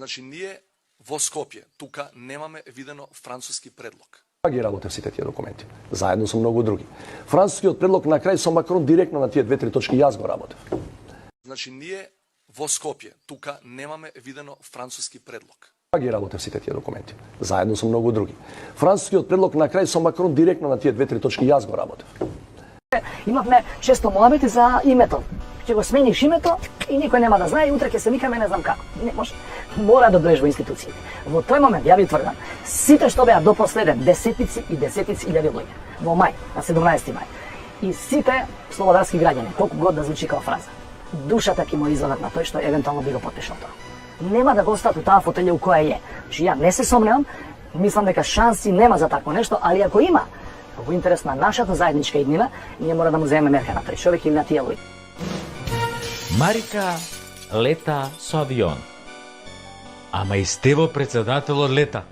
Значи, ние во Скопје, тука немаме видено француски предлог. Ги работев сите тие документи, заедно со многу други. Францускиот предлог на крај со Макрон директно на тие 2-3 точки јас го работев. Значи, ние во Скопје, тука немаме видено француски предлог. Ги работев сите тие документи, заедно со многу други. Францускиот предлог на крај со Макрон директно на тие 2-3 точки јас го работев. Имавме често муабети за името. Ќе го смениш името и никој нема да знае и утре ќе се викаме не знам како. Не може. Мора да доеш во институциите. Во тој момент ја ви тврдам, сите што беа до последен десетици и десетици илјади луѓе во мај, на 17 мај. И сите слободарски граѓани, колку год да звучи како фраза, душата ќе му извадат на тој што евентуално би го потпишал тоа. Нема да го остават у таа фотелја у која е. Значи ја не се сомневам, мислам дека шанси нема за такво нешто, али ако има, во интерес на нашата заедничка иднина, ние мора да му земеме мерка на тој човек или на тие луѓе. Марика лета со авион. Ама и Стево председателот лета.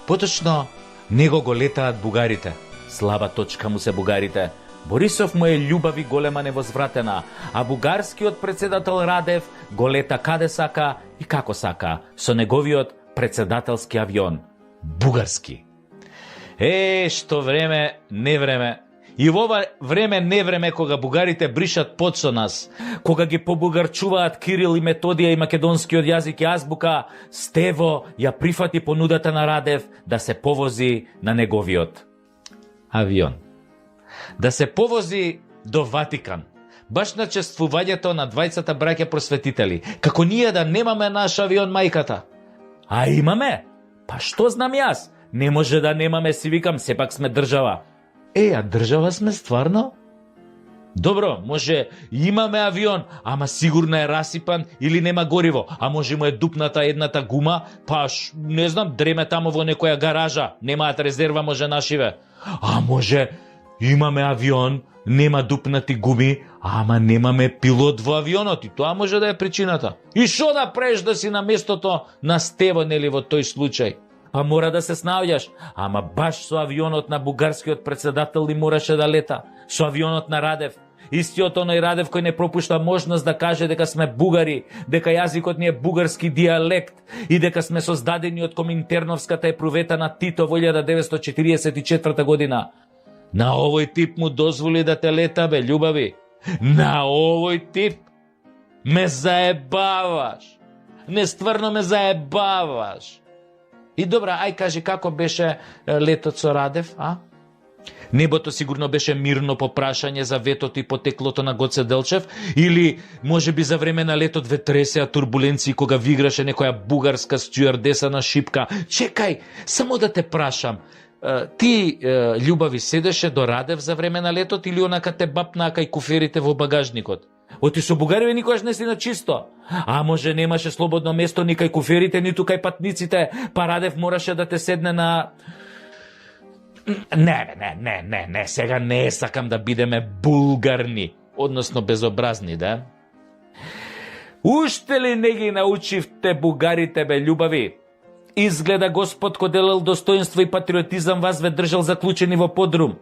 Поточно, него го летаат бугарите. Слаба точка му се бугарите. Борисов му е љубави голема невозвратена, а бугарскиот председател Радев го лета каде сака и како сака, со неговиот председателски авион. Бугарски. Што време, не време. И во ова време не време кога бугарите бришат пот со нас, кога ги побугарчуваат Кирил и Методија и македонскиот јазик и азбука, Стево ја прифати понудата на Радев да се повози на неговиот авион. Да се повози до Ватикан, баш на чествувањето на двајцата браќа просветители, како ние да немаме наш авион мајката. А имаме? Па што знам јас? Не може да немаме, си викам, сепак сме држава. А држава сме стварно? Добро, може имаме авион, ама сигурно е расипан или нема гориво, а може му е дупната едната гума, па не знам, дреме тамо во некоја гаража, немаат резерва, може нашиве. А може имаме авион, нема дупнати гуми, ама немаме пилот во авионот и тоа може да е причината. И шо да преш да си на местото на Стево, нели во тој случај? Па мора да се снаоѓаш, ама баш со авионот на бугарскиот председател ли мораше да лета, со авионот на Радев. Истиот оној Радев кој не пропушта можност да каже дека сме бугари, дека јазикот ни е бугарски дијалект и дека сме создадени од Коминтерновската епрувета на Тито во 1944 година. На овој тип му дозволи да те лета, бе, љубави. На овој тип ме заебаваш. Не, стварно ме заебаваш. И добра, ај кажи како беше летот со Радев, а? Небото сигурно беше мирно по прашање за ветото и потеклото на Гоце Делчев, или може би за време на летот ве тресеа турбуленции кога виграше некоја бугарска стюардеса на шипка. Чекај, само да те прашам, ти, љубави, седеше до Радев за време на летот или онака те бапнаа кај куферите во багажникот? Оти со бугариве никогаш не си на чисто. А може немаше слободно место ни кај куферите, ниту кај патниците, па Радев мораше да те седне на... Не, сега не сакам да бидеме булгарни, односно безобразни, да? Уште ли не ги научивте бугарите, бе, љубави? Изгледа Господ кој делел достоинство и патриотизам вас ве држал заклучени во подрум.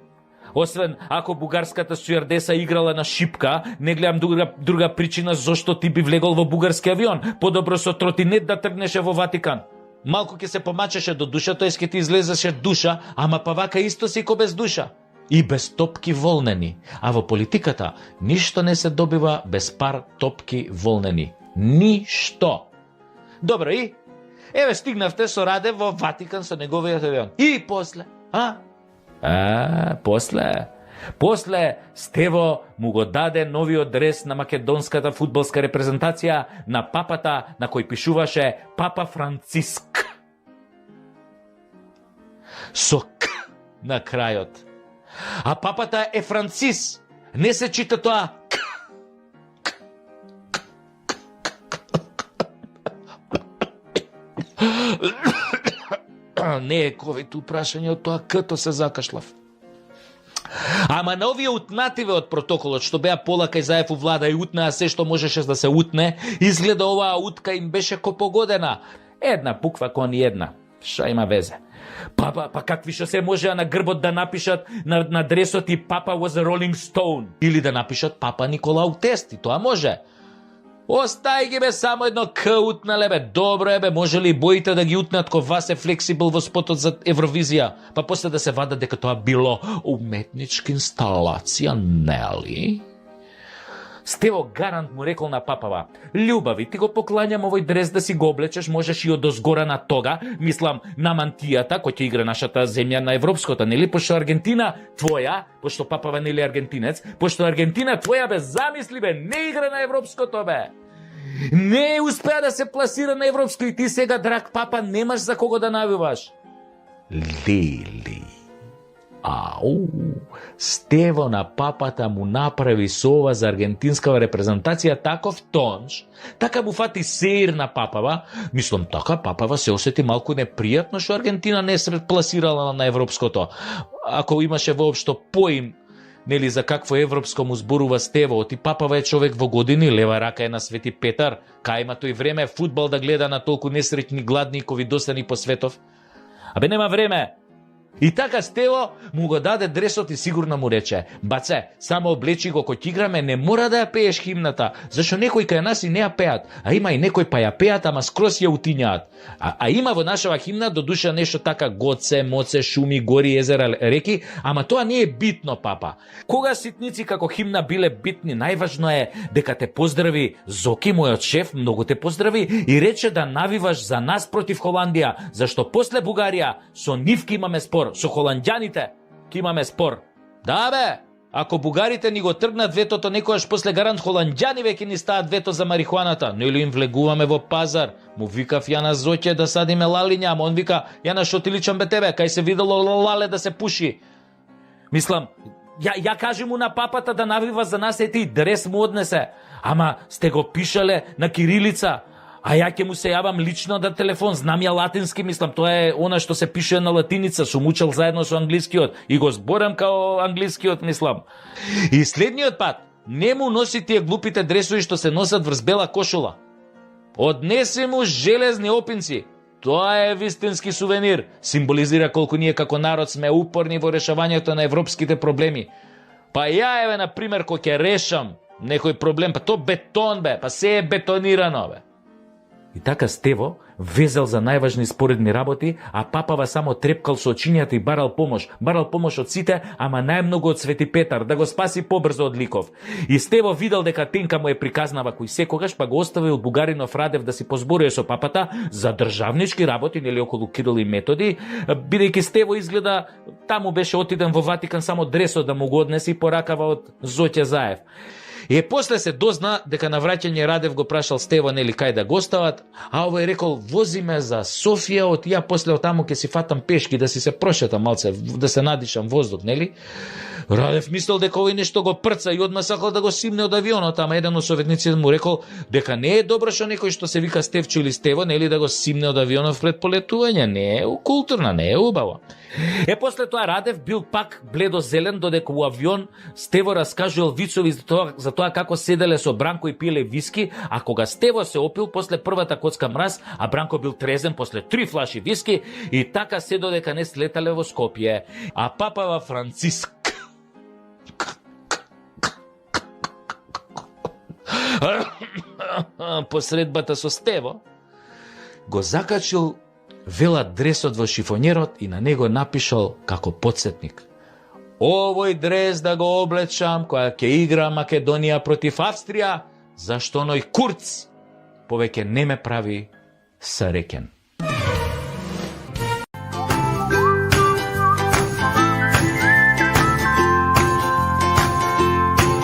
Освен ако бугарската стюардеса играла на шипка, не гледам друга причина зошто ти би влегол во бугарски авион. Подобро со тротинет да тргнеше во Ватикан. Малку ќе се помачеше до душа, тој ќе ти излезеше душа, ама па вака исто си ко без душа. И без топки волнени. А во политиката ништо не се добива без пар топки волнени. Ништо. Добро, и? Еве стигнавте со Радев во Ватикан со неговиот авион. И после, После Стево му го даде новиот дрес на македонската фудбалска репрезентација на папата на кој пишуваше Папа Франциск. Со К на крајот. А папата е Францис. Не се чита тоа К. Не е ковид упрашање од тоа К-то се закашлав. Ама на овие утнативе од протоколот, што беа пола кај Заев у влада и утнаа се што можеше да се утне, изгледа оваа утка им беше ко погодена. Една буква кон една. Ша има везе? Па какви што се можеа на грбот да напишат на дресот и Папа was a Rolling Stone. Или да напишат Папа Николау Тест, и тоа може. Остај ги бе, само едно К утнале бе. Добро е бе, може ли боите да ги утнат ко вас е флексибл во спотот за Евровизија, па после да се вада дека тоа било уметничка инсталација, нели? Стево гарант му рекол на папава: "Љубави, ти го поклањам овој дрес да си го облечеш, можеш и од озгора на тога, мислам на мантијата кој ќе игра нашата земја на европското, нели? Пошто Аргентина твоја, пошто папава нели аргентинец, пошто Аргентина твоја бе, замисли бе, не игра на европското бе. Не успеа да се пласира на европско и ти сега, драг папа, немаш за кого да навиваш." Лели. Ау, Стево на папата му направи со ова за аргентинска репрезентација таков тонж, така му фати сеир на папава, мислам така папава се осети малку непријатно што Аргентина не се пласирала на европското. Ако имаше воопшто поим нели за какво европско му зборува Стево, ти папава е човек во години, лева рака е на Свети Петар, кај има тој време фудбал да гледа на толку несреќни, гладни и ковидосани по светов. Абе нема време. И така Стево му го даде дресот и сигурно му рече: "Баце, само облечи го кој играме, не мора да ја пееш химната, зашто некои кај нас и не ја пеат, а има и некои па ја пеат, ама скрос ја утињаат. А има во нашава химна до душа нешто така гоце, моце, шуми, гори, езера, реки, ама тоа не е битно, папа. Кога ситници како химна биле битни, најважно е дека те поздрави Зоки, мојот шеф, многу те поздрави и рече да навиваш за нас против Холандија, зашто после Бугарија со нив ки имаме спор, со холанѓаните ки имаме спор. Да бе, ако бугарите ни го тргнат ветото, некојаш после гарант холанѓани веќе ни стават вето за марихуаната. Нели им влегуваме во пазар? Му викав ја на Зоќе да садиме лалиња, ама он вика: "Ја шо ти личам бе тебе, кај се видело лале да се пуши." Мислам, ја кажи му на папата да навива за нас, ети дрес му однесе, ама сте го пишале на кирилица. А ја ќе му се јавам лично да телефон, знам ја латински, мислам, тоа е она што се пише на латиница, сум учел заедно со англискиот и го зборам као англискиот, мислам. И следниот пат, не му носи тие глупите дресови што се носат врз бела кошула. Однеси му железни опинци. Тоа е вистински сувенир, символизира колку ние како народ сме упорни во решавањето на европските проблеми. Па ја еве, на пример, кој ќе решам некој проблем, па то бетон бе, па се е бетонирано бе. И така Стево везел за најважни споредни работи, а папава само трепкал со очињата и барал помош. Барал помош од сите, ама најмногу од Свети Петар, да го спаси побрзо од ликов. И Стево видел дека Тенка му е приказнава кој секогаш, па го оставил бугаринов Радев да си позборува со папата за државнички работи, нели околу Кирил и Методи, бидејќи Стево изгледа таму беше отиден во Ватикан само дресот да му го однесе и поракава од Зоќе Заев. И после се дозна дека на враќање Радев го прашал Стево нели кај да го остават, а овој рекол: "Вози ме за Софија, од ја после од таму ќе си фатам пешки да си се прошетам малце, да се надишам воздух, нели?" Радев мислел дека овој нешто го прца и одма сакал да го симне од авионот, ама еден од советниците му рекол дека не е добро што некој што се вика Стевчо или Стево, нели, да го симне од авионот пред полетување, не е културно, не е убаво. После тоа Радев бил пак бледо-зелен, додека у авион Стево раскажувал вицови за тоа како седеле со Бранко и пиле виски, а кога Стево се опил после првата коцка мраз, а Бранко бил трезен после 3 флаши виски, и така се додека не слетале во Скопје. А папава Франциск посредбата со Стево го закачил вела дресот во шифонерот и на него напишал како подсетник: "Овој дрес да го облечам која ќе игра Македонија против Австрија, зашто оној Курц повеќе не ме прави среќен."